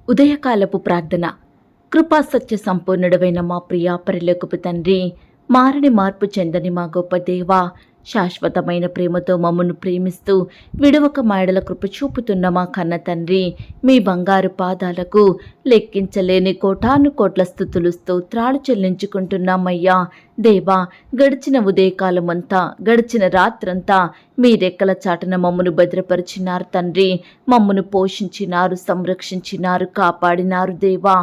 ఉదయకాలపు ప్రార్థన. కృపా సత్య సంపూర్ణుడవైన మా ప్రియ పరలోకపు తండ్రి, మారని మార్పు చెందని మా గొప్ప దేవా, శాశ్వతమైన ప్రేమతో మమ్మను ప్రేమిస్తూ విడవక మాయడల కృప చూపుతున్న మా కన్న తండ్రి, మీ బంగారు పాదాలకు లెక్కించలేని కోటాను కోట్ల స్తుతులు స్తోత్రాలు చెల్లించుకుంటున్నామయ్యా. దేవా, గడిచిన ఉదయకాలమంతా, గడిచిన రాత్రంతా మీ రెక్కల చాటున మమ్మను భద్రపరిచినారు తండ్రి. మమ్మను పోషించినారు, సంరక్షించినారు, కాపాడినారు దేవా.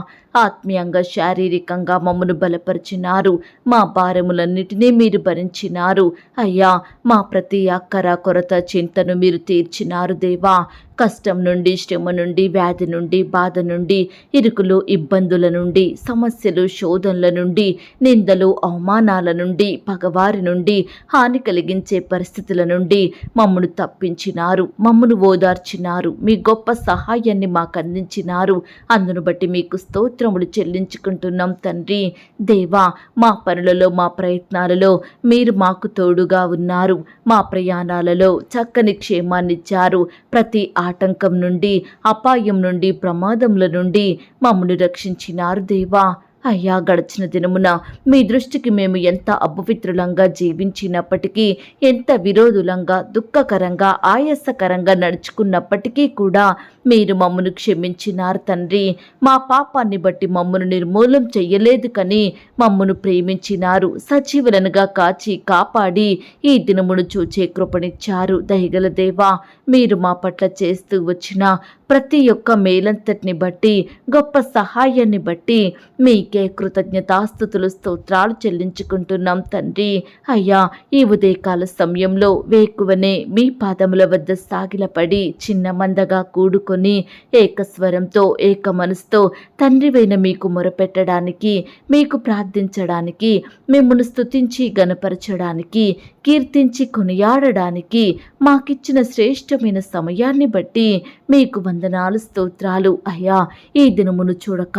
ఆత్మీయంగా, శారీరకంగా మమ్మను బలపరిచినారు. మా భారములన్నిటినీ మీరు భరించినారు అయ్యా. మా ప్రతి అక్కర కొరత చింతను మీరు తీర్చినారు దేవా. కష్టం నుండి, శ్రమ నుండి, వ్యాధి నుండి, బాధ నుండి, ఇరుకులు, ఇబ్బందుల నుండి, సమస్యలు, శోధనల నుండి, నిందలు, అవమానాల నుండి, పగవారి నుండి, హాని కలిగించే పరిస్థితుల నుండి మమ్మను తప్పించినారు, మమ్మను ఓదార్చినారు, మీ గొప్ప సహాయాన్ని మాకు అందించినారు. అందును బట్టి మీకు స్తోత్రములు చెల్లించుకుంటున్నాం తండ్రి. దేవా, మా పనులలో, మా ప్రయత్నాలలో మీరు మాకు తోడుగా ఉన్నారు. మా ప్రయాణాలలో చక్కని క్షేమాన్నిచ్చారు. ప్రతి ఆటంకం నుండి, అపాయం నుండి, ప్రమాదముల నుండి మమ్మల్ని రక్షించినారు దేవా. అయ్యా, గడిచిన దినమున మీ దృష్టికి మేము ఎంత అపవిత్రులంగా జీవించినప్పటికీ, ఎంత విరోధులంగా, దుఃఖకరంగా, ఆయాసకరంగా నడుచుకున్నప్పటికీ కూడా మీరు మమ్మను క్షమించినారు తండ్రి. మా పాపాన్ని బట్టి మమ్మను నిర్మూలం చెయ్యలేదు కానీ మమ్మను ప్రేమించినారు. సజీవులనుగా కాచి కాపాడి ఈ దినమును చూచే కృపనిచ్చారు. దయగల దేవా, మీరు మా పట్ల చేస్తూ వచ్చిన ప్రతి ఒక్క మేలంతటిని బట్టి, గొప్ప సహాయాన్ని బట్టి మీకే కృతజ్ఞతాస్తుతులు, స్తోత్రాలు చెల్లించుకుంటున్నాం తండ్రి. అయ్యా, ఈ ఉదయకాల సమయంలో వేకువనే మీ పాదముల వద్ద సాగిలపడి చిన్న మందగా కూడుకొని ఏకస్వరంతో, ఏక మనసుతో తండ్రివైన మీకు మొరపెట్టడానికి, మీకు ప్రార్థించడానికి, మిమ్మల్ని స్తుతించి గణపరచడానికి, కీర్తించి కొనియాడడానికి మాకిచ్చిన శ్రేష్టమైన సమయాన్ని బట్టి మీకు వందనాలు, స్తోత్రాలు అయ్యా. ఈ దినమును చూడక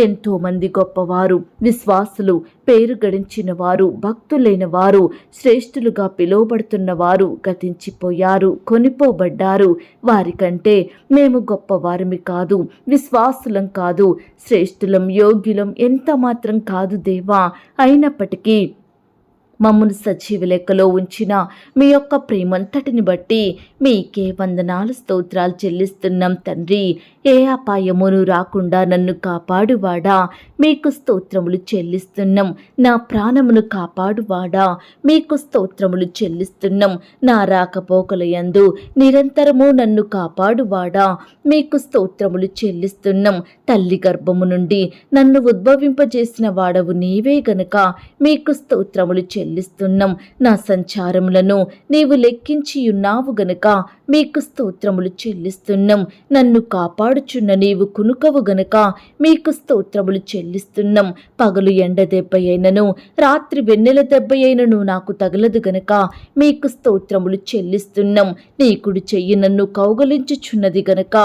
ఎంతోమంది గొప్పవారు, విశ్వాసులు, పేరు గడించిన వారు, భక్తులైన వారు, శ్రేష్ఠులుగా పిలువబడుతున్న వారు గతించిపోయారు, కొనిపోబడ్డారు. వారికంటే మేము గొప్పవారిమి కాదు, విశ్వాసులం కాదు, శ్రేష్ఠులం, యోగ్యులం ఎంత మాత్రం కాదు దేవా. అయినప్పటికీ మమ్మను సజీవ లెక్కలో ఉంచిన మీ యొక్క ప్రేమంతటిని బట్టి మీకే వందనాలు, స్తోత్రాలు చెల్లిస్తున్నాం తండ్రి. ఏ అపాయమును రాకుండా నన్ను కాపాడువాడా, మీకు స్తోత్రములు చెల్లిస్తున్నాం. నా ప్రాణమును కాపాడువాడా, మీకు స్తోత్రములు చెల్లిస్తున్నాం. నా రాకపోకలయందు నిరంతరము నన్ను కాపాడువాడా, మీకు స్తోత్రములు చెల్లిస్తున్నాం. తల్లి గర్భము నుండి నన్ను ఉద్భవింపజేసిన వాడవు నీవే గనుక మీకు స్తోత్రములు చెల్లిస్తున్నాం. నా సంచారములను నీవు లెక్కించి ఉన్నావు గనుక మీకు స్తోత్రములు చెల్లిస్తున్నాం. నన్ను కాపాడుచున్న నీవు కునుకవు గనుక మీకు స్తోత్రములు చెల్లిస్తున్నాం. పగలు ఎండ దెబ్బ అయినను, రాత్రి వెన్నెల దెబ్బ అయినను నాకు తగలదు గనుక మీకు స్తోత్రములు చెల్లిస్తున్నాం. నీ కుడి చెయ్యి నన్ను కౌగలించుచున్నది గనుక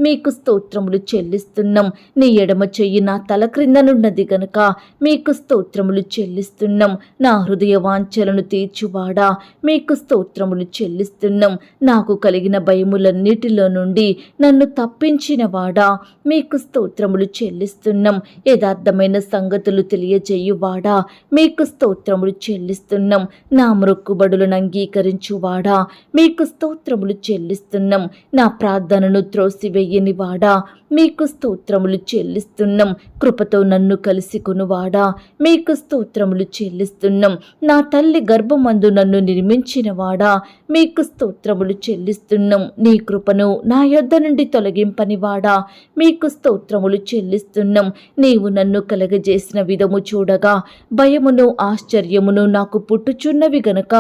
మీకు స్తోత్రములు చెల్లిస్తున్నాం. నీ ఎడమ చెయ్యి నా తల క్రిందనున్నది గనుక మీకు స్తోత్రములు చెల్లిస్తున్నాం. నా హృదయ వాంఛలను తీర్చువాడా, మీకు స్తోత్రములు చెల్లిస్తున్నాం. నాకు కలిగిన భయములన్నిటిలో నుండి నన్ను తప్పించిన వాడా, మీకు స్తోత్రములు చెల్లిస్తున్నాం. యథార్థమైన సంగతులు తెలియజేయువాడా, మీకు స్తోత్రములు చెల్లిస్తున్నాం. నా మొక్కుబడులను అంగీకరించువాడా, మీకు స్తోత్రములు చెల్లిస్తున్నాం. నా ప్రార్థనను త్రోసివేయని వాడా, మీకు స్తోత్రములు చెల్లిస్తున్నాం. కృపతో నన్ను కలిసి కొనువాడా, మీకు స్తోత్రములు చెల్లిస్తున్నాం. నా తల్లి గర్భమందు నన్ను నిర్మించిన వాడా, మీకు స్తోత్రములు చెల్లిస్తున్నాం. నీ కృపను నా యొద్ద నుండి తొలగింపని వాడా, మీకు స్తోత్రములు చెల్లిస్తున్నాం. నీవు నన్ను కలగజేసిన విధము చూడగా భయమును, ఆశ్చర్యమును నాకు పుట్టుచున్నవి గనక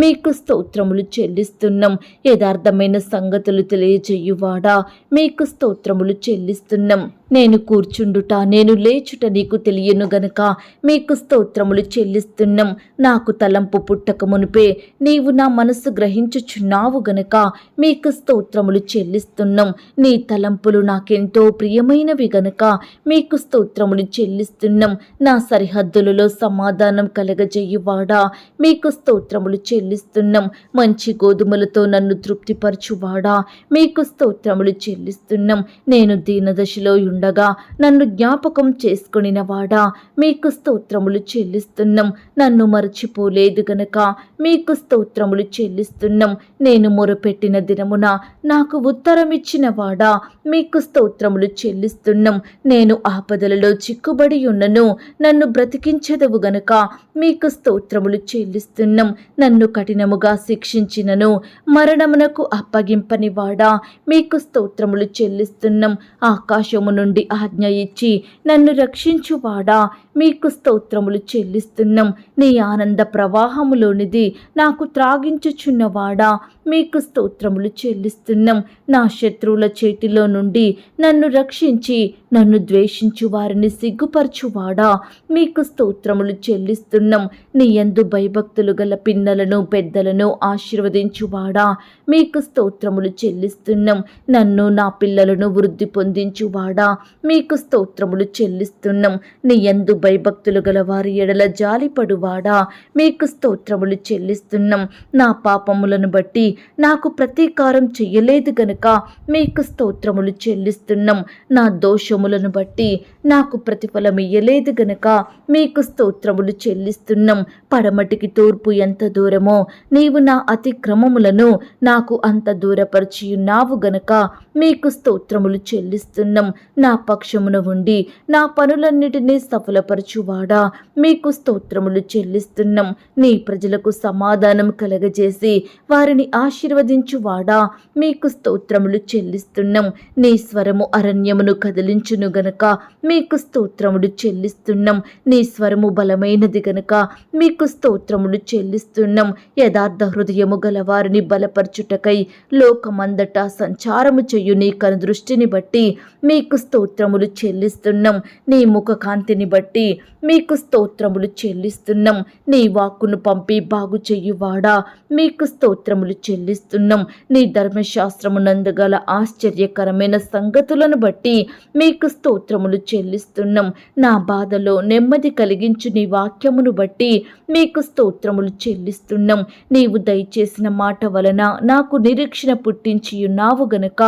మీకు స్తోత్రములు చెల్లిస్తున్నాం. యథార్థమైన సంగతులు తెలియజేయువాడా, మీకు స్తోత్రములు చెల్లిస్తున్నాం. నేను కూర్చుండుట, నేను లేచుట నీకు తెలియను గనుక మీకు స్తోత్రములు చెల్లిస్తున్నాం. నాకు తలంపు పుట్టక మునిపే నీవు నా మనస్సు గ్రహించుచున్నావు గనుక మీకు స్తోత్రములు చెల్లిస్తున్నాం. నీ తలంపులు నాకెంతో ప్రియమైనవి గనుక మీకు స్తోత్రములు చెల్లిస్తున్నాం. నా సరిహద్దులలో సమాధానం కలగజేయువాడా, మీకు స్తోత్రములు చెల్లిస్తున్నాం. మంచి గోధుమలతో నన్ను తృప్తిపరచువాడా, మీకు స్తోత్రములు చెల్లిస్తున్నాం. నేను దీనదశలో బ్రతికుండగా నన్ను జ్ఞాపకం చేసుకొనిన వాడా, మీకు స్తోత్రములు చెల్లిస్తున్నాం. నన్ను మరచిపోలేదు గనక మీకు స్తోత్రములు చెల్లిస్తున్నాం. నేను మొరపెట్టిన దినమున నాకు ఉత్తరమిచ్చిన వాడా, మీకు స్తోత్రములు చెల్లిస్తున్నాం. నేను ఆపదలలో చిక్కుబడి ఉన్నను, నన్ను బ్రతికించెదవు గనుక మీకు స్తోత్రములు చెల్లిస్తున్నాం. నన్ను కఠినముగా శిక్షించినను మరణమునకు అప్పగింపని వాడా, మీకు స్తోత్రములు చెల్లిస్తున్నాం. ఆకాశము నుండి ఆజ్ఞ ఇచ్చి నన్ను రక్షించువాడా, మీకు స్తోత్రములు చెల్లిస్తున్నాం. నీ ఆనంద ప్రవాహములోనిది నాకు త్రాగించుచున్నవాడా, మీకు స్తోత్రములు చెల్లిస్తున్నాం. నా శత్రువుల చేతిలో నుండి నన్ను రక్షించి నన్ను ద్వేషించు వారిని సిగ్గుపరచువాడా, మీకు స్తోత్రములు చెల్లిస్తున్నాం. నీ యందు భయభక్తులు గల పిన్నలను పెద్దలను ఆశీర్వదించువాడా, మీకు స్తోత్రములు చెల్లిస్తున్నాం. నన్ను నా పిల్లలను వృద్ధి పొందించువాడా, మీకు స్తోత్రములు చెల్లిస్తున్నాం. నీ యందు భయభక్తులు గల వారి ఎడల జాలిపడువాడా, మీకు స్తోత్రములు చెల్లిస్తున్నాం. నా పాపములను బట్టి నాకు ప్రతీకారం చెయ్యలేదు గనుక మీకు స్తోత్రములు చెల్లిస్తున్నాం. నా దోషములను బట్టి నాకు ప్రతిఫలం ఇయ్యలేదు గనుక మీకు స్తోత్రములు చెల్లిస్తున్నాం. పడమటికి తూర్పు ఎంత దూరమో నీవు నా అతిక్రమములను నాకు అంత దూరపరిచియున్నావు గనుక మీకు స్తోత్రములు చెల్లిస్తున్నాం. నా పక్షమున ఉండి నా పనులన్నిటినీ సఫలపరచువాడా, మీకు స్తోత్రములు చెల్లిస్తున్నాం. నీ ప్రజలకు సమాధానం కలగజేసి వారిని ఆశీర్వదించువాడా, మీకు స్తోత్రములు చెల్లిస్తున్నాం. నీ స్వరము అరణ్యమును కదిలించును గనుక మీకు స్తోత్రములు చెల్లిస్తున్నాం. నీ స్వరము బలమైనది గనుక మీకు స్తోత్రములు చెల్లిస్తున్నాం. యథార్థ హృదయము గలవారిని బలపరచుటకై లోకమందట సంచారము చేయు నీ కనుదృష్టిని బట్టి మీకు స్తోత్రములు చెల్లిస్తున్నాం. నీ ముఖ కాంతిని బట్టి మీకు స్తోత్రములు చెల్లిస్తున్నాం. నీ వాక్కును పంపి బాగు చెయ్యువాడా, మీకు స్తోత్రములు చెల్లిస్తున్నాం. నీ ధర్మశాస్త్రమునందు గల ఆశ్చర్యకరమైన సంగతులను బట్టి మీకు స్తోత్రములు చెల్లిస్తున్నాం. నా బాధలో నెమ్మది కలిగించు నీ వాక్యమును బట్టి మీకు స్తోత్రములు చెల్లిస్తున్నాం. నీవు దయచేసిన మాట వలన నాకు నిరీక్షణ పుట్టించి ఉన్నావు గనుక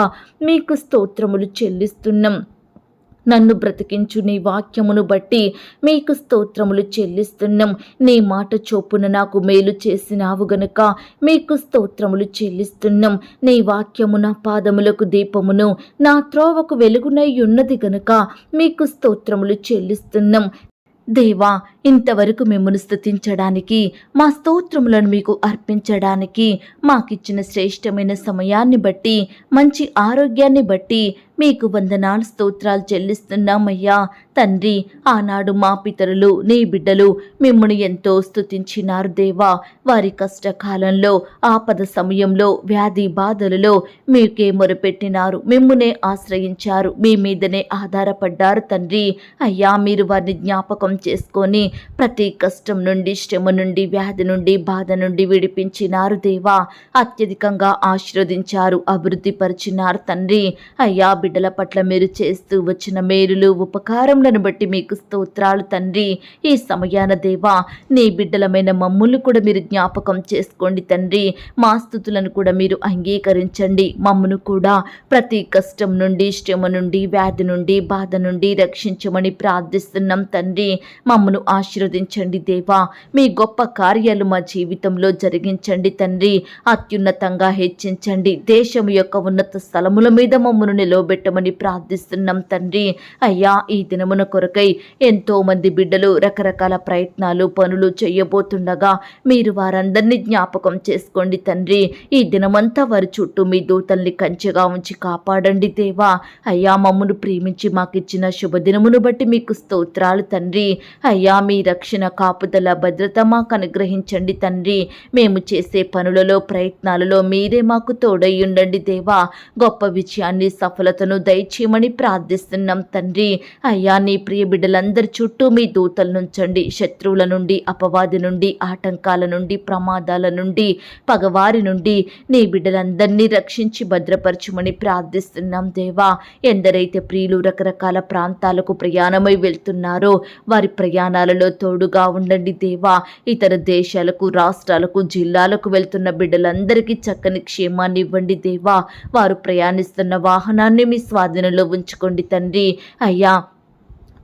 మీకు స్తోత్రములు చెల్లిస్తున్నాం. నన్ను బ్రతికించు నీ వాక్యమును బట్టి మీకు స్తోత్రములు చెల్లిస్తున్నాం. నీ మాట చొప్పున నాకు మేలు చేసినావు గనుక మీకు స్తోత్రములు చెల్లిస్తున్నాం. నీ వాక్యము నా పాదములకు దీపమును నా త్రోవకు వెలుగునై ఉన్నది గనుక మీకు స్తోత్రములు చెల్లిస్తున్నాం. దేవా, ఇంతవరకు మిమ్మల్ని స్తుతించడానికి, మా స్తోత్రములను మీకు అర్పించడానికి మాకిచ్చిన శ్రేష్టమైన సమయాన్ని బట్టి, మంచి ఆరోగ్యాన్ని బట్టి మీకు వందనాలు స్తోత్రాలు చెల్లిస్తున్నామయ్యా. తండ్రి, ఆనాడు మా పితరులు నీ బిడ్డలు మిమ్మల్ని ఎంతో స్తుతించినారు దేవా. వారి కష్టకాలంలో, ఆపద సమయంలో, వ్యాధి బాధలలో మీకే మొరపెట్టినారు, మిమ్మునే ఆశ్రయించారు, మీ మీదనే ఆధారపడ్డారు తండ్రి. అయ్యా, మీరు వారిని జ్ఞాపకం చేసుకొని ప్రతి కష్టం నుండి, శ్రమ నుండి, వ్యాధి నుండి, బాధ నుండి విడిపించినారు దేవా. అత్యధికంగా ఆశీర్వదించారు, అభివృద్ధి పరిచినారు తండ్రి. అయ్యా, బిడ్డల పట్ల మీరు చేస్తూ వచ్చిన మేలులు ఉపకారములను బట్టి మీకు స్తోత్రాలు తండ్రి. ఈ సమయాన దేవా, నీ బిడ్డలమైన మమ్ములు కూడా మీరు జ్ఞాపకం చేసుకోండి తండ్రి. మా స్తుతులను కూడా మీరు అంగీకరించండి. మమ్మును కూడా ప్రతి కష్టం నుండి, శ్రమ నుండి, వ్యాధి నుండి, బాధ నుండి రక్షించమని ప్రార్థిస్తున్నాం తండ్రి. మమ్మను ఆశీర్వదించండి దేవా. మీ గొప్ప కార్యాలు మా జీవితంలో జరిగించండి తండ్రి. అత్యున్నతంగా హెచ్చించండి. దేశం యొక్క ఉన్నత స్థలముల మీద మమ్మను నిలవబెట్టమని ప్రార్థిస్తున్నాం తండ్రి. అయ్యా, ఈ దినమున కొరకై ఎంతో మంది బిడ్డలు రకరకాల ప్రయత్నాలు, పనులు చేయబోతుండగా మీరు వారందరినీ జ్ఞాపకం చేసుకోండి తండ్రి. ఈ దినమంతా వారి చుట్టూ మీ దూతల్ని కంచెగా ఉంచి కాపాడండి దేవా. అయ్యా, మమ్మను ప్రేమించి మాకిచ్చిన శుభదినమును బట్టి మీకు స్తోత్రాలు తండ్రి. అయ్యా, మీ రక్షణ, కాపుదల, భద్రత మాకు అనుగ్రహించండి తండ్రి. మేము చేసే పనులలో, ప్రయత్నాలలో మీరే మాకు తోడై ఉండండి దేవా. గొప్ప విజయాన్ని, సఫలతను దయచేయమని ప్రార్థిస్తున్నాం తండ్రి. అయ్యా, నీ ప్రియ బిడ్డలందరి చుట్టూ మీ దూతలు నుంచండి. శత్రువుల నుండి, అపవాది నుండి, ఆటంకాల నుండి, ప్రమాదాల నుండి, పగవారి నుండి నీ బిడ్డలందరినీ రక్షించి భద్రపరచుమని ప్రార్థిస్తున్నాం దేవా. ఎందరైతే ప్రియులు రకరకాల ప్రాంతాలకు ప్రయాణమై వెళ్తున్నారో వారి ప్రయాణాలలో పరీక్షలలో తోడుగా ఉండండి దేవా. ఇతర దేశాలకు, రాష్ట్రాలకు, జిల్లాలకు వెళ్తున్న బిడ్డలందరికీ చక్కని క్షేమాన్ని ఇవ్వండి దేవా. వారు ప్రయాణిస్తున్న వాహనాన్ని మీ స్వాధీనంలో ఉంచుకోండి తండ్రి. అయ్యా,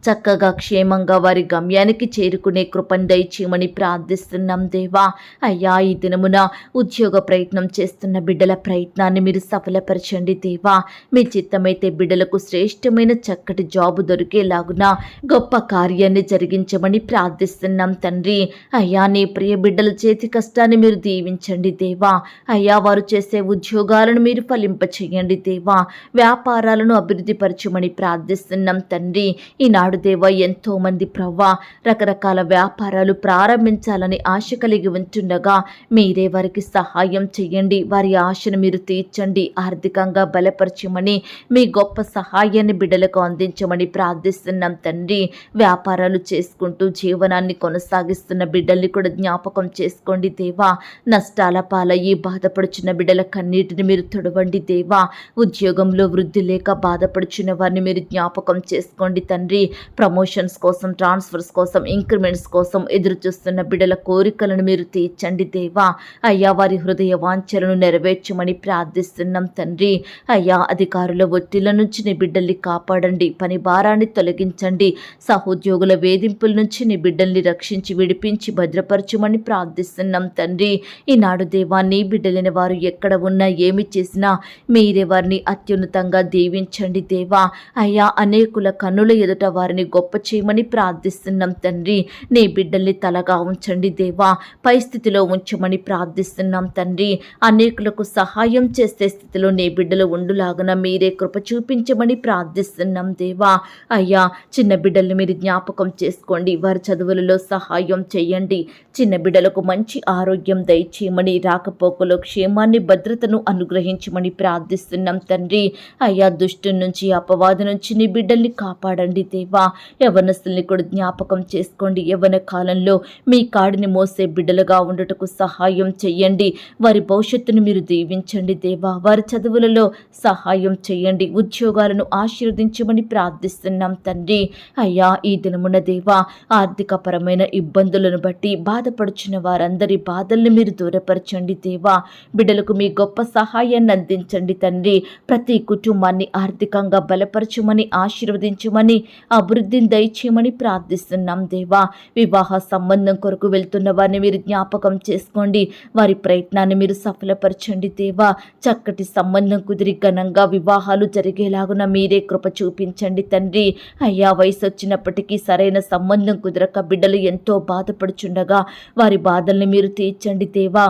చక్కగా క్షేమంగా వారి గమ్యానికి చేరుకునే కృపను దయచేయమని ప్రార్థిస్తున్నాం దేవా. అయ్యా, ఈ దినమున ఉద్యోగ ప్రయత్నం చేస్తున్న బిడ్డల ప్రయత్నాన్ని మీరు సఫలపరచండి దేవా. మీ చిత్తమైతే బిడ్డలకు శ్రేష్టమైన చక్కటి జాబు దొరికేలాగున గొప్ప కార్యాన్ని జరిగించమని ప్రార్థిస్తున్నాం తండ్రి. అయ్యా, నీ ప్రియ బిడ్డల చేతి కష్టాన్ని మీరు దీవించండి దేవా. అయ్యా, వారు చేసే ఉద్యోగాలను మీరు ఫలింపచేయండి దేవా. వ్యాపారాలను అభివృద్ధి పరచమని ప్రార్థిస్తున్నాం తండ్రి. ఈనాడు దేవా, ఎంతో మంది ప్రవ్వా రకరకాల వ్యాపారాలు ప్రారంభించాలని ఆశ కలిగి ఉంటుండగా మీరే వారికి సహాయం చేయండి. వారి ఆశను మీరు తీర్చండి. ఆర్థికంగా బలపరచమని, మీ గొప్ప సహాయాన్ని బిడ్డలకు అందించమని ప్రార్థిస్తున్నాం తండ్రి. వ్యాపారాలు చేసుకుంటూ జీవనాన్ని కొనసాగిస్తున్న బిడ్డల్ని కూడా జ్ఞాపకం చేసుకోండి దేవా. నష్టాల పాలయ్యి బాధపడుచున్న బిడ్డల కన్నీటిని మీరు తుడవండి దేవా. ఉద్యోగంలో వృద్ధి లేక బాధపడుచున్న వారిని మీరు జ్ఞాపకం చేసుకోండి తండ్రి. ప్రమోషన్స్ కోసం, ట్రాన్స్ఫర్స్ కోసం, ఇంక్రిమెంట్స్ కోసం ఎదురు చూస్తున్న బిడ్డల కోరికలను మీరు తీర్చండి దేవా. అయ్యా, వారి హృదయ వాంఛలను నెరవేర్చమని ప్రార్థిస్తున్నాం తండ్రి. అయ్యా, అధికారుల ఒత్తిళ్ల నుంచి నీ బిడ్డల్ని కాపాడండి. పని భారాన్ని తొలగించండి. సహోద్యోగుల వేధింపుల నుంచి నీ బిడ్డల్ని రక్షించి విడిపించి భద్రపరచమని ప్రార్థిస్తున్నాం తండ్రి. ఈనాడు దేవా, నీ బిడ్డలైన వారు ఎక్కడ ఉన్నా, ఏమి చేసినా మీరే వారిని అత్యున్నతంగా దీవించండి దేవా. అయ్యా, అనేకుల కన్నుల ఎదుట వారిని గొప్ప చేయమని ప్రార్థిస్తున్నాం తండ్రి. నీ బిడ్డల్ని తలగా ఉంచండి దేవా. పై స్థితిలో ఉంచమని ప్రార్థిస్తున్నాం తండ్రి. అనేకులకు సహాయం చేసే స్థితిలో నీ బిడ్డలు ఉండులాగున మీరే కృప చూపించమని ప్రార్థిస్తున్నాం దేవా. అయ్యా, చిన్న బిడ్డల్ని మీరు జ్ఞాపకం చేసుకోండి. వారి చదువులలో సహాయం చేయండి. చిన్న బిడ్డలకు మంచి ఆరోగ్యం దయచేయమని, రాకపోకలో క్షేమాన్ని, భద్రతను అనుగ్రహించమని ప్రార్థిస్తున్నాం తండ్రి. అయ్యా, దుష్టు నుంచి, అపవాది నుంచి నీ బిడ్డల్ని కాపాడండి దేవా. యవ్వనస్తుల్ని కూడా జ్ఞాపకం చేసుకోండి. యవ్వన కాలంలో మీ కాడిని మోసే బిడ్డలుగా ఉండటకు సహాయం చెయ్యండి. వారి భవిష్యత్తును మీరు దీవించండి దేవా. వారి చదువులలో సహాయం చేయండి. ఉద్యోగాలను ఆశీర్వదించమని ప్రార్థిస్తున్నాం తండ్రి. అయ్యా, ఈ దినమున దేవా, ఆర్థిక పరమైన ఇబ్బందులను బట్టి బాధపడుచున్న వారందరి బాధల్ని మీరు దూరపరచండి దేవా. బిడ్డలకు మీ గొప్ప సహాయాన్ని అందించండి తండ్రి. ప్రతి కుటుంబాన్ని ఆర్థికంగా బలపరచమని, ఆశీర్వదించమని, అభివృద్ధిని దయచేయమని ప్రార్థిస్తున్నాం దేవా. వివాహ సంబంధం కొరకు వెళ్తున్న వారిని మీరు జ్ఞాపకం చేసుకోండి. వారి ప్రయత్నాన్ని మీరు సఫలపరచండి దేవా. చక్కటి సంబంధం కుదిరి ఘనంగా వివాహాలు జరిగేలాగున మీరే కృప చూపించండి తండ్రి. అయ్యా, వయసు వచ్చినప్పటికీ సరైన సంబంధం కుదరక బిడ్డలు ఎంతో బాధపడుచుండగా వారి బాధల్ని మీరు తీర్చండి దేవా.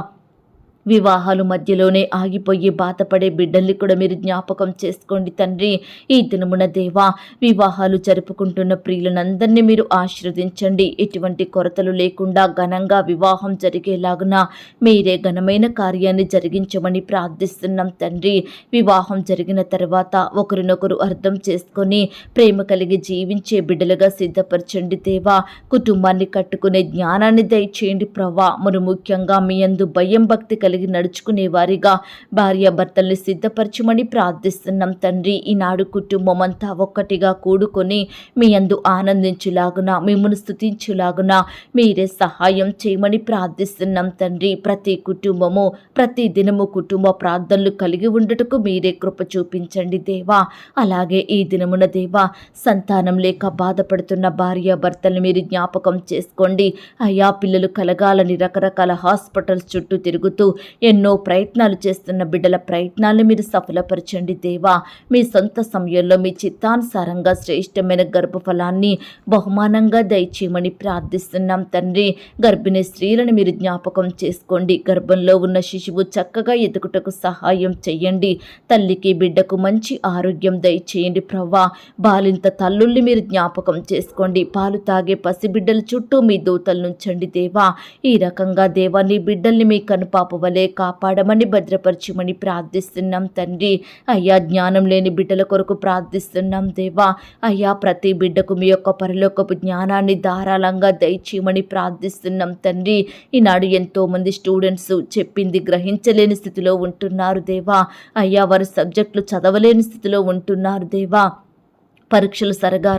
వివాహాలు మధ్యలోనే ఆగిపోయి బాధపడే బిడ్డల్ని కూడా మీరు జ్ఞాపకం చేసుకోండి తండ్రి. ఈ దినమున దేవా, వివాహాలు జరుపుకుంటున్న ప్రియులనందరినీ మీరు ఆశీర్వదించండి. ఎటువంటి కొరతలు లేకుండా ఘనంగా వివాహం జరిగేలాగున మీరే ఘనమైన కార్యాన్ని జరిగించమని ప్రార్థిస్తున్నాం తండ్రి. వివాహం జరిగిన తర్వాత ఒకరినొకరు అర్థం చేసుకొని ప్రేమ కలిగి జీవించే బిడ్డలుగా సిద్ధపరచండి దేవా. కుటుంబాన్ని కట్టుకునే జ్ఞానాన్ని దయచేయండి ప్రభా. మరి ముఖ్యంగా మీ యందు భయం, భక్తి కలిగి నడుచుకునే వారిగా భార్యాభర్తల్ని సిద్ధపరచమని ప్రార్థిస్తున్నాం తండ్రి. ఈనాడు కుటుంబం అంతా ఒక్కటిగా కూడుకొని మీ యందు ఆనందించులాగున, మిమ్మల్ని స్తుతించులాగున మీరే సహాయం చేయమని ప్రార్థిస్తున్నాం తండ్రి. ప్రతి కుటుంబము ప్రతి దినము కుటుంబ ప్రార్థనలు కలిగి ఉండటకు మీరే కృప చూపించండి దేవా. అలాగే ఈ దినమున దేవా, సంతానం లేక బాధపడుతున్న భార్యాభర్తల్ని మీరు జ్ఞాపకం చేసుకోండి. అయ్యా, పిల్లలు కలగాలని రకరకాల హాస్పిటల్స్ చుట్టూ తిరుగుతూ ఎన్నో ప్రయత్నాలు చేస్తున్న బిడ్డల ప్రయత్నాలను మీరు సఫలపరచండి దేవా. మీ సొంత సమయంలో మీ చిత్తానుసారంగా శ్రేష్టమైన గర్భఫలాన్ని బహుమానంగా దయచేయమని ప్రార్థిస్తున్నాం తండ్రి. గర్భిణీ స్త్రీలను మీరు జ్ఞాపకం చేసుకోండి. గర్భంలో ఉన్న శిశువు చక్కగా ఎదుగుటకు సహాయం చేయండి. తల్లికి బిడ్డకు మంచి ఆరోగ్యం దయచేయండి ప్రవ్వా. బాలింత తల్లుల్ని మీరు జ్ఞాపకం చేసుకోండి. పాలు తాగే పసిబిడ్డల చుట్టూ మీ దూతలు నుంచండి దేవా. ఈ రకంగా దేవా, నీ బిడ్డల్ని మీ కనుపాప వలె కాపాడమని, భద్రపరచమని ప్రార్థిస్తున్నాం తండ్రి. అయ్యా, జ్ఞానం లేని బిడ్డల కొరకు ప్రార్థిస్తున్నాం దేవా. అయ్యా, ప్రతి బిడ్డకు మీ యొక్క పరలోకపు జ్ఞానాన్ని ధారాళంగా దయచేయమని ప్రార్థిస్తున్నాం తండ్రి. ఈనాడు ఎంతో మంది స్టూడెంట్స్ చెప్పింది గ్రహించలేని స్థితిలో ఉంటున్నారు దేవా. అయ్యా, వారి సబ్జెక్టులు చదవలేని స్థితిలో ఉంటున్నారు దేవా. పరీక్షలు సరిగా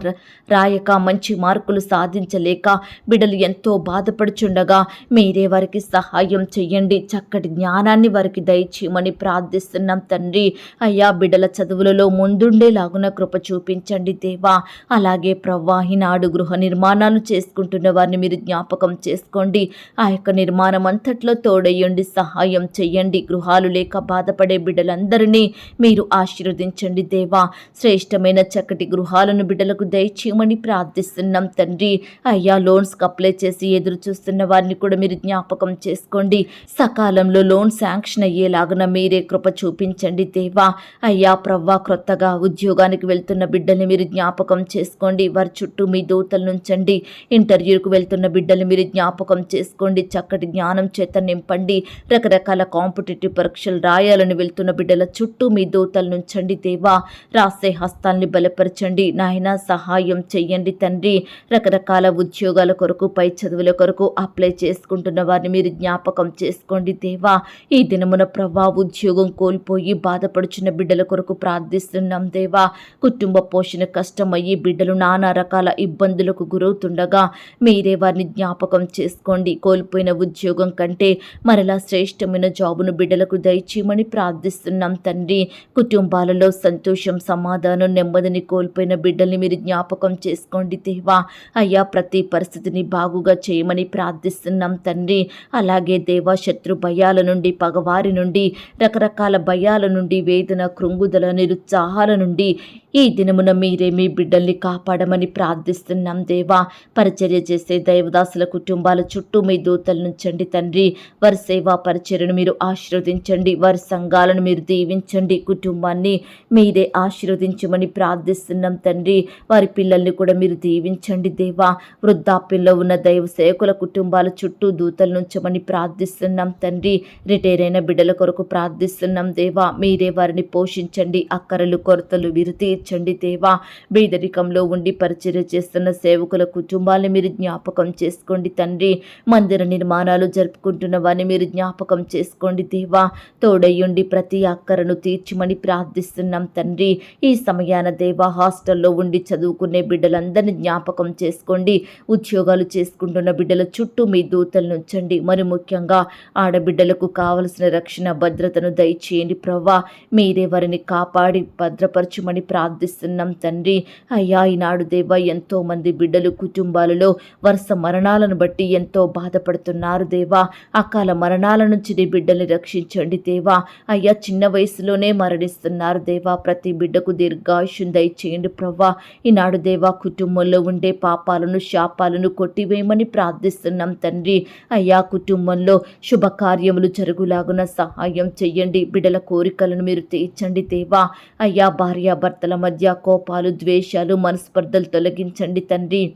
రాయక మంచి మార్కులు సాధించలేక బిడ్డలు ఎంతో బాధపడుచుండగా మీరే వారికి సహాయం చెయ్యండి. చక్కటి జ్ఞానాన్ని వారికి దయచేయమని ప్రార్థిస్తున్నాం తండ్రి. అయ్యా బిడ్డల చదువులలో ముందుండేలాగున కృప చూపించండి దేవా. అలాగే ప్రవ్వా ఈనాడు గృహ నిర్మాణాలు చేసుకుంటున్న వారిని మీరు జ్ఞాపకం చేసుకోండి. ఆ యొక్క నిర్మాణం అంతట్లో తోడయ్యండి, సహాయం చెయ్యండి. గృహాలు లేక బాధపడే బిడ్డలందరినీ మీరు ఆశీర్వదించండి దేవా. శ్రేష్టమైన చక్కటి గృహాలను బిడ్డలకు దయచేయమని ప్రార్థిస్తున్నాం తండ్రి. అయ్యా లోన్స్కి అప్లై చేసి ఎదురు చూస్తున్న వారిని కూడా మీరు జ్ఞాపకం చేసుకోండి. సకాలంలో లోన్ శాంక్షన్ అయ్యేలాగున మీరే కృప చూపించండి దేవా. అయ్యా ప్రవ్వా క్రొత్తగా ఉద్యోగానికి వెళ్తున్న బిడ్డల్ని మీరు జ్ఞాపకం చేసుకోండి. వారి చుట్టూ మీ దూతలు నుంచండి. ఇంటర్వ్యూకి వెళ్తున్న బిడ్డల్ని మీరు జ్ఞాపకం చేసుకోండి. చక్కటి జ్ఞానం చేత నింపండి. రకరకాల కాంపిటేటివ్ పరీక్షలు రాయాలని వెళ్తున్న బిడ్డల చుట్టూ మీ దూతలు నుంచండి దేవా. రాసే హస్తాల్ని బలపరచండి నాయన, సహాయం చెయ్యండి తండ్రి. రకరకాల ఉద్యోగాల కొరకు పై చదువుల కొరకు అప్లై చేసుకుంటున్న వారిని మీరు జ్ఞాపకం చేసుకోండి దేవా. ఈ దినమున ప్రవ్వా ఉద్యోగం కోల్పోయి బాధపడుచున్న బిడ్డల కొరకు ప్రార్థిస్తున్నాం దేవా. కుటుంబ పోషణ కష్టమయ్యి బిడ్డలు నానా రకాల ఇబ్బందులకు గురవుతుండగా మీరే వారిని జ్ఞాపకం చేసుకోండి. కోల్పోయిన ఉద్యోగం కంటే మరలా శ్రేష్టమైన జాబును బిడ్డలకు దయచేయమని ప్రార్థిస్తున్నాం తండ్రి. కుటుంబాలలో సంతోషం, సమాధానం, నెమ్మదిని కోల్పోయిన బిడ్డల్ని మీరు జ్ఞాపకం చేసుకోండి దేవా. అయ్యా ప్రతి పరిస్థితిని బాగుగా చేయమని ప్రార్థిస్తున్నాం తండ్రి. అలాగే దేవా శత్రు భయాల నుండి, పగవారి నుండి, రకరకాల భయాల నుండి, వేదన, కృంగుదల, నిరుత్సాహాల నుండి ఈ దినమున మీరే మీ బిడ్డల్ని కాపాడమని ప్రార్థిస్తున్నాం దేవా. పరిచర్య చేసే దైవదాసుల కుటుంబాల చుట్టూ మీ దూతలు నుంచండి తండ్రి. వారి సేవా పరిచర్యను మీరు ఆశీర్వదించండి. వారి సంఘాలను మీరు దీవించండి. కుటుంబాన్ని మీరే ఆశీర్వదించమని ప్రార్థిస్తున్నాం తండ్రి. వారి పిల్లల్ని కూడా మీరు దీవించండి దేవా. వృద్ధాప్యంలో ఉన్న దైవ సేవకుల కుటుంబాల చుట్టూ దూతలు నుంచమని ప్రార్థిస్తున్నాం తండ్రి. రిటైర్ అయిన బిడ్డల కొరకు ప్రార్థిస్తున్నాం దేవా. మీరే వారిని పోషించండి. అక్కరలు, కొరతలు వీరు తీర్చండి దేవా. బీదరికంలో ఉండి పరిచర్య చేస్తున్న సేవకుల కుటుంబాలను మీరు జ్ఞాపకం చేసుకోండి తండ్రి. మందిర నిర్మాణాలు జరుపుకుంటున్న వారిని మీరు జ్ఞాపకం చేసుకోండి దేవా. తోడయ్యుండి ప్రతి అక్కరను తీర్చమని ప్రార్థిస్తున్నాం తండ్రి. ఈ సమయాన దేవా హాస్టల్లో ఉండి చదువుకునే బిడ్డలందరినీ జ్ఞాపకం చేసుకోండి. ఉద్యోగాలు చేసుకుంటున్న బిడ్డల చుట్టూ మీ దూతలను ఉంచండి. మరి ముఖ్యంగా ఆడబిడ్డలకు కావలసిన రక్షణ, భద్రతను దయచేయండి ప్రవ్వా. మీరే వారిని కాపాడి భద్రపరచమని ప్రార్థిస్తున్నాం తండ్రి. అయ్యా ఈనాడు దేవా ఎంతో మంది బిడ్డలు కుటుంబాలలో వరుస మరణాలను బట్టి ఎంతో బాధపడుతున్నారు దేవా. అకాల మరణాల నుంచి నీ బిడ్డల్ని రక్షించండి దేవా. అయ్యా చిన్న వయసులోనే మరణిస్తున్నారు దేవా. ప్రతి బిడ్డకు దీర్ఘాయుష్యం దయచేయండి ప్రవ్వా. ఈనాడు దేవా కుటుంబంలో ఉండే పాపాలను, శాపాలను కొట్టివేయమని ప్రార్థిస్తున్నాం తండ్రి. అయ్యా కుటుంబంలో శుభకార్యములు జరుగులాగున సహాయం చెయ్యండి. బిడ్డల కోరికలను మీరు తీర్చండి దేవా. అయ్యా భార్యాభర్తల మధ్య కోపాలు, ద్వేషాలు, మనస్పర్ధలు తొలగించండి తండ్రి.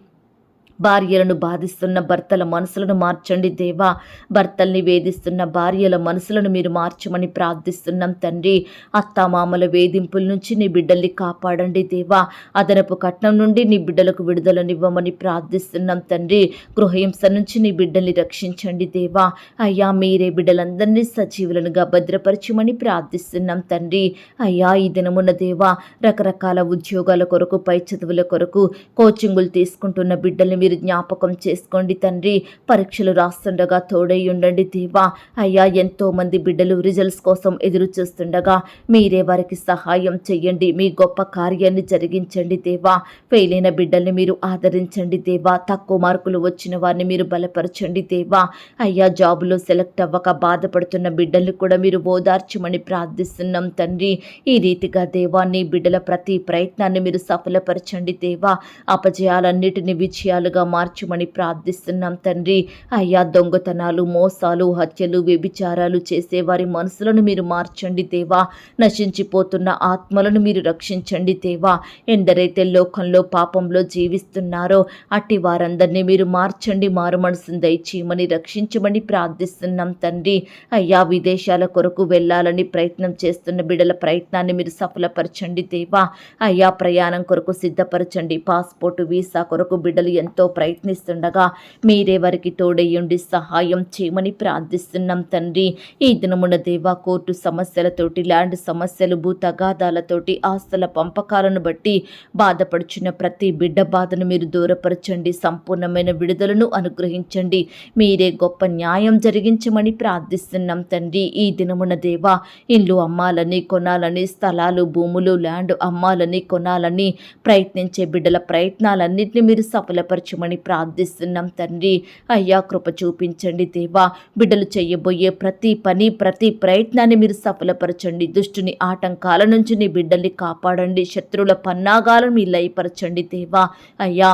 భార్యలను బాధిస్తున్న భర్తల మనసులను మార్చండి దేవా. భర్తల్ని వేధిస్తున్న భార్యల మనసులను మీరు మార్చమని ప్రార్థిస్తున్నాం తండ్రి. అత్తామామల వేధింపుల నుంచి నీ బిడ్డల్ని కాపాడండి దేవా. అదనపు కట్నం నుండి నీ బిడ్డలకు విడుదలనివ్వమని ప్రార్థిస్తున్నాం తండ్రి. గృహహింస నుంచి నీ బిడ్డల్ని రక్షించండి దేవా. అయ్యా మీరే బిడ్డలందరినీ సజీవులనుగా భద్రపరచమని ప్రార్థిస్తున్నాం తండ్రి. అయ్యా ఈ దినమున్న దేవా రకరకాల ఉద్యోగాల కొరకు, పై చదువుల కొరకు కోచింగులు తీసుకుంటున్న బిడ్డల్ని మీరు జ్ఞాపకం చేసుకోండి తండ్రి. పరీక్షలు రాస్తుండగా తోడై ఉండండి దేవా. అయ్యా ఎంతో మంది బిడ్డలు రిజల్ట్స్ కోసం ఎదురు చూస్తుండగా మీరే వారికి సహాయం చెయ్యండి. మీ గొప్ప కార్యాన్ని జరిగించండి దేవా. ఫెయిల్ అయిన బిడ్డల్ని మీరు ఆదరించండి దేవా. తక్కువ మార్కులు వచ్చిన వారిని మీరు బలపరచండి దేవా. అయ్యా జాబులో సెలెక్ట్ అవ్వక బాధపడుతున్న బిడ్డల్ని కూడా మీరు ఓదార్చమని ప్రార్థిస్తున్నాం తండ్రి. ఈ రీతిగా దేవా నీ బిడ్డల ప్రతి ప్రయత్నాన్ని మీరు సఫలపరచండి దేవా. అపజయాలన్నిటిని విజయాలుగా మార్చమని ప్రార్థిస్తున్నాం తండ్రి. అయ్యా దొంగతనాలు, మోసాలు, హత్యలు, వ్యభిచారాలు చేసే వారి మనసులను మీరు మార్చండి దేవా. నశించిపోతున్న ఆత్మలను మీరు రక్షించండి దేవా. ఎందరైతే లోకంలో పాపంలో జీవిస్తున్నారో అట్టి వారందరినీ మీరు మార్చండి. మారు మనసును దయచేయమని రక్షించమని ప్రార్థిస్తున్నాం తండ్రి. అయ్యా విదేశాల కొరకు వెళ్ళాలని ప్రయత్నం చేస్తున్న బిడ్డల ప్రయత్నాన్ని మీరు సఫలపరచండి దేవా. అయ్యా ప్రయాణం కొరకు సిద్ధపరచండి. పాస్పోర్టు, వీసా కొరకు బిడ్డలు ఎంతో సమస్యలతో ప్రయత్నిస్తుండగా మీరే వారికి తోడయ్యుండి సహాయం చేయమని ప్రార్థిస్తున్నాం తండ్రి. ఈ దినమున దేవా, కోర్టు సమస్యలతోటి, ల్యాండ్ సమస్యలు, భూ తగాదాలతోటి, ఆస్తుల పంపకాలను బట్టి బాధపడుచున్న ప్రతి బిడ్డ బాధను మీరు దూరపరచండి. సంపూర్ణమైన విడుదలను అనుగ్రహించండి. మీరే గొప్ప న్యాయం జరిగించమని ప్రార్థిస్తున్నాం తండ్రి. ఈ దినమున దేవా, ఇల్లు అమ్మాలని, కొనాలని, స్థలాలు, భూములు, ల్యాండ్ అమ్మాలని, కొనాలని ప్రయత్నించే బిడ్డల ప్రయత్నాలన్నింటినీ మీరు సఫలపరచమని ప్రార్థిస్తున్నాం తండ్రి. అయ్యా, కృప చూపించండి దేవా. బిడ్డలు చేయబోయే ప్రతి పని, ప్రతి ప్రయత్నాన్ని మీరు సఫలపరచండి. దుష్టుని ఆటంకాల నుంచి నీ బిడ్డల్ని కాపాడండి. శత్రువుల పన్నాగాలను మీ లయపరచండి దేవా. అయ్యా,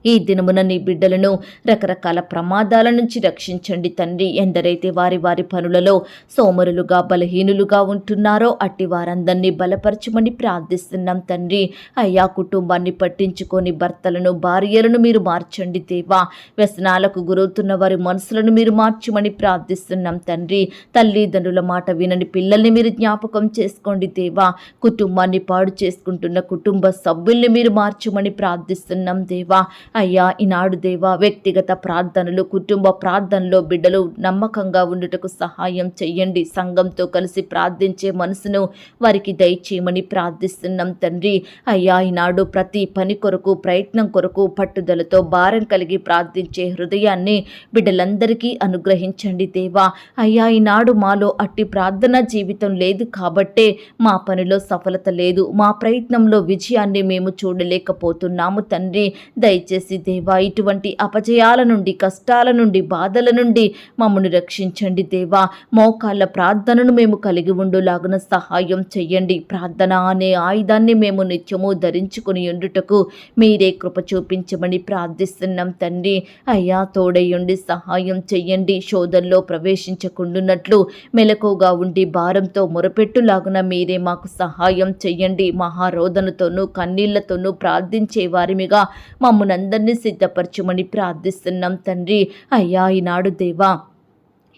ఈ దినమున నీ బిడ్డలను రకరకాల ప్రమాదాల నుంచి రక్షించండి తండ్రి. ఎందరైతే వారి వారి పనులలో సోమరులుగా, బలహీనులుగా ఉంటున్నారో అట్టి వారందరినీ బలపరచమని ప్రార్థిస్తున్నాం తండ్రి. అయ్యా, కుటుంబాన్ని పట్టించుకొని భర్తలను, భార్యలను మీరు మార్చండి దేవా. వ్యసనాలకు గురవుతున్న వారి మనసులను మీరు మార్చమని ప్రార్థిస్తున్నాం తండ్రి. తల్లిదండ్రుల మాట వినని పిల్లల్ని మీరు జ్ఞాపకం చేసుకోండి దేవా. కుటుంబాన్ని పాడు చేసుకుంటున్న కుటుంబ సభ్యుల్ని మీరు మార్చమని ప్రార్థిస్తున్నాం దేవా. అయ్యా, ఈనాడు దేవా, వ్యక్తిగత ప్రార్థనలు, కుటుంబ ప్రార్థనలో బిడ్డలు నమ్మకంగా ఉండుటకు సహాయం చెయ్యండి. సంఘంతో కలిసి ప్రార్థించే మనసును వారికి దయచేయమని ప్రార్థిస్తున్నాం తండ్రి. అయ్యా, ఈనాడు ప్రతి పని కొరకు, ప్రయత్నం కొరకు పట్టుదలతో భారం కలిగి ప్రార్థించే హృదయాన్ని బిడ్డలందరికీ అనుగ్రహించండి దేవా. అయ్యా, ఈనాడు మాలో అట్టి ప్రార్థన జీవితం లేదు కాబట్టే మా పనిలో సఫలత లేదు, మా ప్రయత్నంలో విజయాన్ని మేము చూడలేకపోతున్నాము తండ్రి. దయచేసి దేవా, ఇటువంటి అపజయాల నుండి, కష్టాల నుండి, బాధల నుండి మమ్మల్ని రక్షించండి దేవా. మోకాళ్ళ ప్రార్థనను మేము కలిగి ఉండులాగున సహాయం చెయ్యండి. ప్రార్థన అనే ఆయుధాన్ని మేము నిత్యము ధరించుకుని ఉండుటకు మీరే కృప చూపించమని ప్రార్థిస్తున్నాం తండ్రి. అయ్యా, తోడయ్యుండి సహాయం చెయ్యండి. శోధనలో ప్రవేశించకుండున్నట్లు మెలకుగా ఉండి భారంతో మొరపెట్టులాగున మీరే మాకు సహాయం చెయ్యండి. మహారోదనతోనూ కన్నీళ్లతోనూ ప్రార్థించే వారిమిగా మమ్మల్ని అందరినీ సిద్ధపరచమని ప్రార్థిస్తున్నాం తండ్రి. అయ్యా, ఈనాడు దేవా,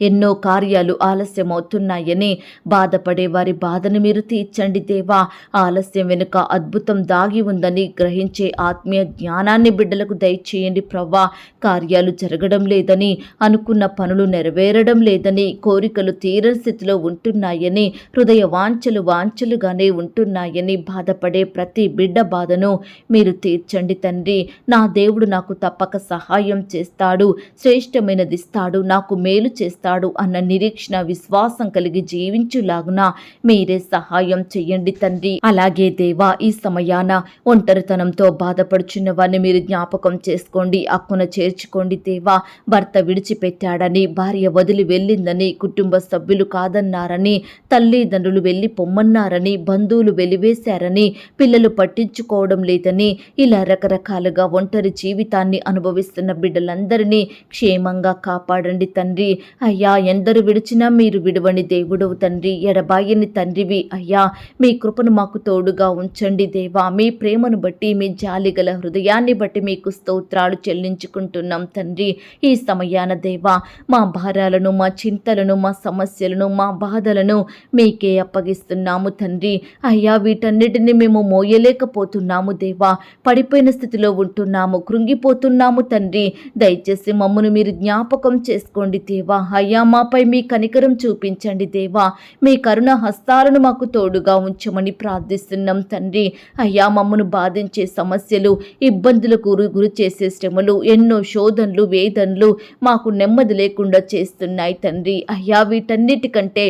ఎన్నో కార్యాలు ఆలస్యమవుతున్నాయని బాధపడే వారి బాధను మీరు తీర్చండి దేవా. ఆలస్యం వెనుక అద్భుతం దాగి ఉందని గ్రహించే ఆత్మీయ జ్ఞానాన్ని బిడ్డలకు దయచేయండి ప్రవ్వా. కార్యాలు జరగడం లేదని, అనుకున్న పనులు నెరవేరడం లేదని, కోరికలు తీరని స్థితిలో ఉంటున్నాయని, హృదయ వాంఛలుగానే ఉంటున్నాయని బాధపడే ప్రతి బిడ్డ బాధను మీరు తీర్చండి తండ్రి. నా దేవుడు నాకు తప్పక సహాయం చేస్తాడు, శ్రేష్టమైనది ఇస్తాడు, నాకు మేలు చేస్తాడు అన్న నిరీక్షణ, విశ్వాసం కలిగి జీవించులాగున మీరే సహాయం చెయ్యండి తండ్రి. అలాగే దేవా, ఈ సమయాన ఒంటరితనంతో బాధపడుచున్న వారిని మీరు జ్ఞాపకం చేసుకోండి, అక్కున చేర్చుకోండి దేవా. భర్త విడిచిపెట్టాడని, భార్య వదిలి వెళ్ళిందని, కుటుంబ సభ్యులు కాదన్నారని, తల్లిదండ్రులు వెళ్ళి పొమ్మన్నారని, బంధువులు వెలివేశారని, పిల్లలు పట్టించుకోవడం లేదని, ఇలా రకరకాలుగా ఒంటరి జీవితాన్ని అనుభవిస్తున్న బిడ్డలందరినీ క్షేమంగా కాపాడండి తండ్రి. అయ్యా, ఎందరు విడిచినా మీరు విడువని దేవుడవు తండ్రి, ఎడబాయని తండ్రివి. అయ్యా, మీ కృపను మాకు తోడుగా ఉంచండి దేవా. మీ ప్రేమను బట్టి, మీ జాలిగల హృదయాన్ని బట్టి మీకు స్తోత్రాలు చెల్లించుకుంటున్నాం తండ్రి. ఈ సమయాన దేవా, మా భారాలను, మా చింతలను, మా సమస్యలను, మా బాధలను మీకే అప్పగిస్తున్నాము తండ్రి. అయ్యా, వీటన్నిటిని మేము మోయలేకపోతున్నాము దేవా. పడిపోయిన స్థితిలో ఉంటున్నాము, కృంగిపోతున్నాము తండ్రి. దయచేసి మమ్మను మీరు జ్ఞాపకం చేసుకోండి దేవా. అయ్యా, మాపై మీ కనికరం చూపించండి దేవా. మీ కరుణ హస్తాలను మాకు తోడుగా ఉంచమని ప్రార్థిస్తున్నాం తండ్రి. అయ్యా, మమ్మను బాధించే సమస్యలు, ఇబ్బందులకు గురి చేసే శ్రమలు, ఎన్నో శోధనలు, వేదనలు మాకు నెమ్మది లేకుండా చేస్తున్నాయి తండ్రి. అయ్యా, వీటన్నిటికంటే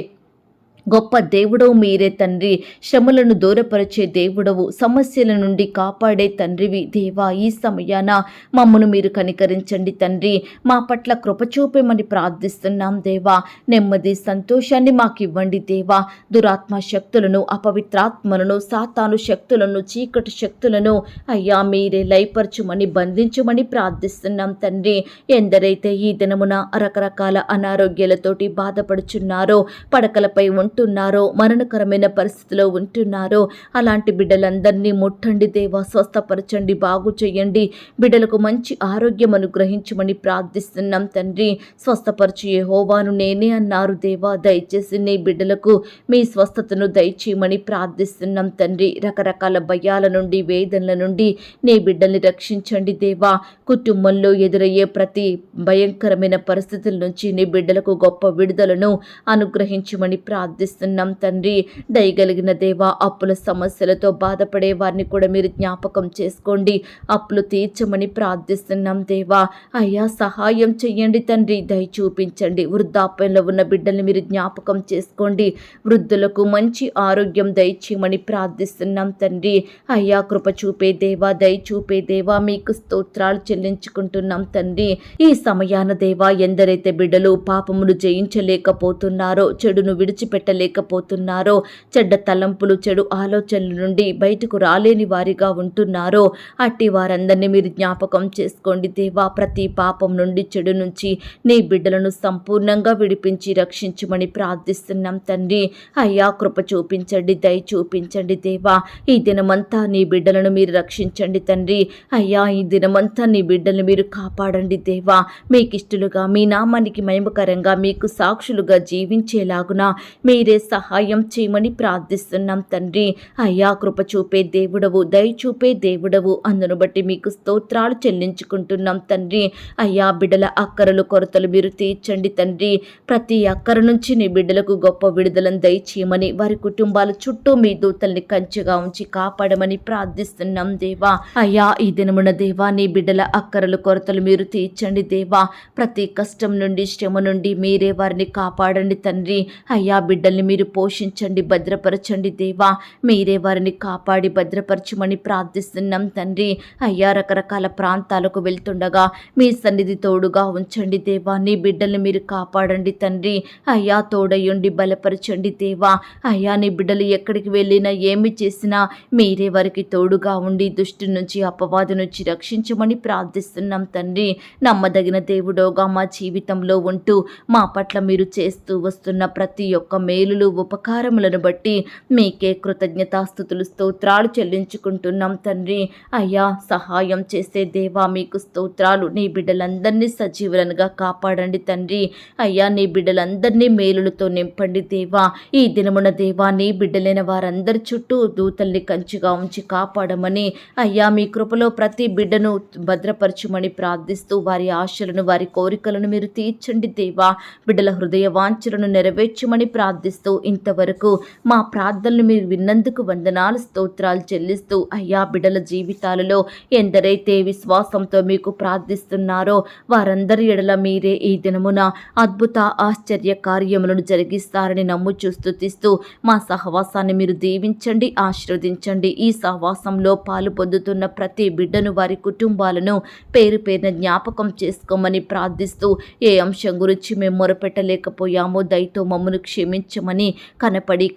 గొప్ప దేవుడవు మీరే తండ్రి. శ్రమలను దూరపరిచే దేవుడవు, సమస్యల నుండి కాపాడే తండ్రివి దేవా. ఈ సమయాన మమ్మను మీరు కనికరించండి తండ్రి. మా పట్ల కృప చూపేమని ప్రార్థిస్తున్నాం దేవా. నెమ్మది, సంతోషాన్ని మాకు ఇవ్వండి దేవా. దురాత్మ శక్తులను, అపవిత్రాత్మలను, సాతాను శక్తులను, చీకటి శక్తులను అయ్యా మీరే లయపరచుమని, బంధించమని ప్రార్థిస్తున్నాం తండ్రి. ఎందరైతే ఈ దినమున రకరకాల అనారోగ్యాలతోటి బాధపడుచున్నారో, పడకలపై ఉంటున్నారో, మరణకరమైన పరిస్థితిలో ఉంటున్నారో అలాంటి బిడ్డలందరినీ ముట్టండి దేవా, స్వస్థపరచండి, బాగు చేయండి. బిడ్డలకు మంచి ఆరోగ్యం అనుగ్రహించమని ప్రార్థిస్తున్నాం తండ్రి. స్వస్థపరచు యెహోవాను నేనే అన్నారు దేవా. దయచేసి నీ బిడ్డలకు మీ స్వస్థతను దయచేయమని ప్రార్థిస్తున్నాం తండ్రి. రకరకాల భయాల నుండి, వేదనల నుండి నీ బిడ్డల్ని రక్షించండి దేవా. కుటుంబంలో ఎదురయ్యే ప్రతి భయంకరమైన పరిస్థితుల నుంచి నీ బిడ్డలకు గొప్ప విడుదలను అనుగ్రహించమని ప్రార్థిస్తున్నాం తండ్రి. దయగలిగిన దేవా, అప్పుల సమస్యలతో బాధపడే వారిని కూడా మీరు జ్ఞాపకం చేసుకోండి. అప్పులు తీర్చమని ప్రార్థిస్తున్నాం దేవా. అయ్యా, సహాయం చెయ్యండి తండ్రి. దయ చూపించండి. వృద్ధాప్యంలో ఉన్న బిడ్డల్ని మీరు జ్ఞాపకం చేసుకోండి. వృద్ధులకు మంచి ఆరోగ్యం దయచేయమని ప్రార్థిస్తున్నాం తండ్రి. అయ్యా, కృప చూపే దేవా, దయ చూపే దేవా, మీకు స్తోత్రాలు చెల్లించుకుంటున్నాం తండ్రి. ఈ సమయాన దేవా, ఎందరైతే బిడ్డలు పాపమును జయించలేకపోతున్నారో, చెడును విడిచిపెట్టలేకపోతున్నారో, చెడ్డ తలంపులు, చెడు ఆలోచనల నుండి బయటకు రాలేని వారిగా ఉంటున్నారో అట్టి వారందరినీ మీరు జ్ఞాపకం చేసుకోండి దేవా. ప్రతి పాపం నుండి, చెడు నుంచి నీ బిడ్డలను సంపూర్ణంగా విడిపించి రక్షించమని ప్రార్థిస్తున్నాం తండ్రి. అయ్యా, కృప చూపించండి, దయ చూపించండి దేవా. ఈ దినమంతా నీ బిడ్డలను మీరు రక్షించండి తండ్రి. అయ్యా, ఈ దినమంతా నీ బిడ్డలను మీరు కాపాడండి దేవా. మీకిష్టలుగా, మీ నామానికి మహిమకరంగా, మీకు సాక్షులుగా జీవించేలాగున మీరే సహాయం చేయమని ప్రార్థిస్తున్నాం తండ్రి. అయ్యా, కృప చూపే దేవుడవు, దయ చూపే దేవుడవు, అందును బట్టి మీకు స్తోత్రాలు చెల్లించుకుంటున్నాం తండ్రి. అయ్యా, బిడ్డల అక్కరలు, కొరతలు మీరు తీర్చండి తండ్రి. ప్రతి అక్కర నుంచి నీ బిడ్డలకు గొప్ప విడుదలను దయచేయమని, వారి కుటుంబాల చుట్టూ మీ దూతల్ని కంచెగా ఉంచి కాపాడమని ప్రార్థిస్తున్నాం దేవా. అయ్యా, ఈ దినమున దేవా, నీ బిడ్డల అక్కరలు, కొరతలు మీరు తీర్చండి దేవా. ప్రతి కష్టం నుండి, శ్రమ నుండి మీరే వారిని కాపాడండి తండ్రి. అయ్యా, బిడ్డల్ని మీరు పోషించండి, భద్రపరచండి దేవా. మీరే వారిని కాపాడి భద్రపరచమని ప్రార్థిస్తున్నాం తండ్రి. అయ్యా, రకరకాల ప్రాంతాలకు వెళ్తుండగా మీ సన్నిధి తోడుగా ఉంచండి దేవా. నీ బిడ్డల్ని మీరు కాపాడండి తండ్రి. అయ్యా, తోడయుండి బలపరచండి దేవా. అయ్యా, నీ బిడ్డలు ఎక్కడికి వెళ్ళినా, ఏమి చేసినా మీరే వారికి తోడుగా ఉండి దుష్టు నుంచి, అపవాది నుంచి రక్షించమని ప్రార్థిస్తున్నాం తండ్రి. నమ్మదగిన దేవుడోగా మా జీవితంలో ఉంటూ మా పట్ల మీరు చేస్తూ వస్తున్న ప్రతి ఒక్క మేలులు, ఉపకారములను బట్టి మీకే కృతజ్ఞతాస్తుతులు, స్తోత్రాలు చెల్లించుకుంటున్నాం తండ్రి. అయ్యా, సహాయం చేసే దేవా, మీకు స్తోత్రాలు. నీ బిడ్డలందరినీ సజీవులనుగా కాపాడండి తండ్రి. అయ్యా, నీ బిడ్డలందరినీ మేలులతో నింపండి దేవా. ఈ దినమున దేవా, నీ బిడ్డలైన వారందరి చుట్టూ దూతల్ని కంచుగా ఉంచి కాపాడమని, అయ్యా, మీ కృపలో ప్రతి బిడ్డను భద్రపరచమని ప్రార్థిస్తూ వారి ఆశలను, వారి కోరికలను మీరు తీర్చండి దేవా. బిడ్డల హృదయ వాంఛలను నెరవేర్చమని ప్రార్థిస్తూ ఇంతవరకు మా ప్రార్థనలు మీరు విన్నందుకు వందనాలు, స్తోత్రాలు చెల్లిస్తూ అయ్యా, బిడ్డల జీవితాలలో ఎందరైతే విశ్వాసంతో మీకు ప్రార్థిస్తున్నారో వారందరి ఎడల మీరే ఈ దినమున అద్భుత ఆశ్చర్య కార్యములను జరిగిస్తారని నమ్ముచూ స్తుతిస్తూ మా సహవాసాన్ని మీరు దీవించండి, ఆశీర్వదించండి. ఈ సహవాసంలో పాలు పొందుతున్న ప్రతి బిడ్డను, వారి కుటుంబాలను పేరు పేరున జ్ఞాపకం చేసుకోమని ప్రార్థిస్తూ ఏ అంశం గురించి మేము మొరపెట్టలేకపోయామో దయతో మమ్మను క్షమించమని,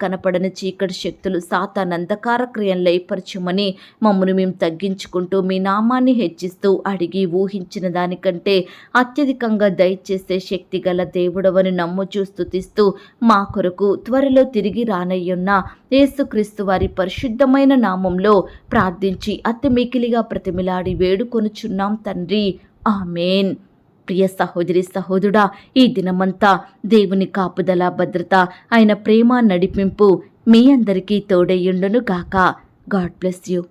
కనపడని చీకటి శక్తులు, సాతాను అంధకార క్రియను లయపరచమని మమ్మను మేము తగ్గించుకుంటూ మీ నామాన్ని హెచ్చిస్తూ అడిగి ఊహించిన దానికంటే అత్యధికంగా దయచేసే శక్తి గల దేవుడవని నమ్ముచూ స్తుతిస్తూ మా కొరకు త్వరలో తిరిగి రానయ్యున్న యేసుక్రీస్తు వారి పరిశుద్ధమైన నామంలో ప్రార్థించి అతి మికిలిగా ప్రతిమిలాడి వేడుకొనుచున్నాం తండ్రి. ఆమేన్. ప్రియ సహోదరి, సహోదరుడా, ఈ దినమంతా దేవుని కాపుదల, భద్రత, ఆయన ప్రేమ, నడిపింపు మీ అందరికీ తోడయ్యుండును గాక. God bless you.